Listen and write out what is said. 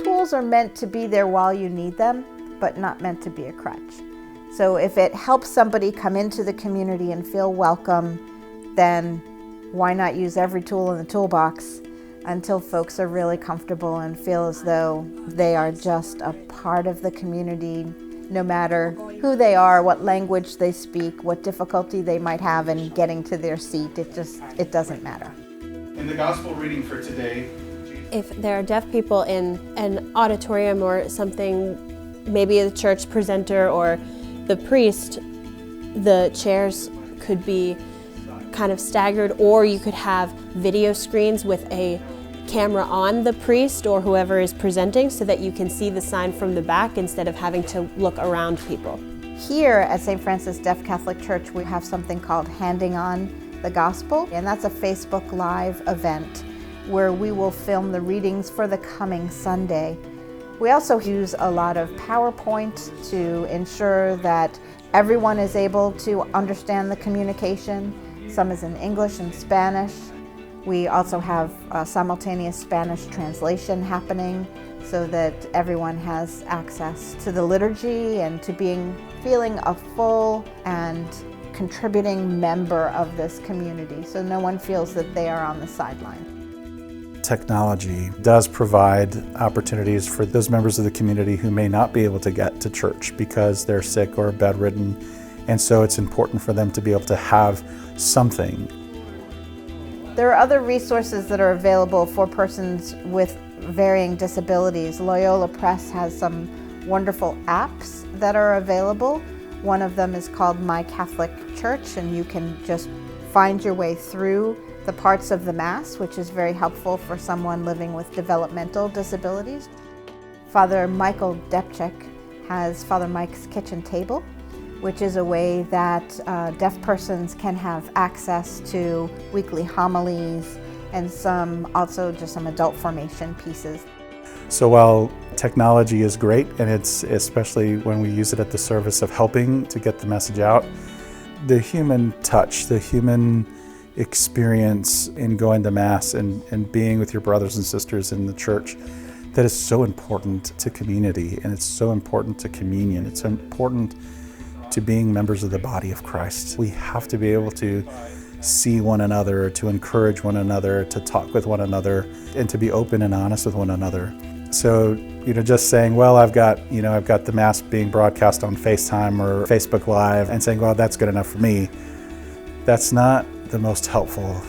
Tools are meant to be there while you need them, but not meant to be a crutch. So if it helps somebody come into the community and feel welcome, then why not use every tool in the toolbox until folks are really comfortable and feel as though they are just a part of the community, no matter who they are, what language they speak, what difficulty they might have in getting to their seat. It doesn't matter. In the gospel reading for today, if there are deaf people in an auditorium or something, maybe the church presenter or the priest, the chairs could be kind of staggered, or you could have video screens with a camera on the priest or whoever is presenting so that you can see the sign from the back instead of having to look around people. Here at St. Francis Deaf Catholic Church, we have something called Handing On the Gospel, and that's a Facebook Live event where we will film the readings for the coming Sunday. We also use a lot of PowerPoint to ensure that everyone is able to understand the communication. Some is in English and Spanish. We also have simultaneous Spanish translation happening so that everyone has access to the liturgy and to feeling a full and contributing member of this community, so no one feels that they are on the sideline. Technology does provide opportunities for those members of the community who may not be able to get to church because they're sick or bedridden, and so it's important for them to be able to have something. There are other resources that are available for persons with varying disabilities. Loyola Press has some wonderful apps that are available. One of them is called My Catholic Church, and you can just find your way through the parts of the Mass, which is very helpful for someone living with developmental disabilities. Father Michael Depchik has Father Mike's Kitchen Table, which is a way that deaf persons can have access to weekly homilies and also just some adult formation pieces. So while technology is great, and it's especially when we use it at the service of helping to get the message out, the human touch, the human experience in going to Mass and being with your brothers and sisters in the church, that is so important to community, and it's so important to communion. It's important to being members of the body of Christ. We have to be able to see one another, to encourage one another, to talk with one another, and to be open and honest with one another. So, just saying, well, I've got the Mass being broadcast on FaceTime or Facebook Live and saying, well, that's good enough for me. That's not the most helpful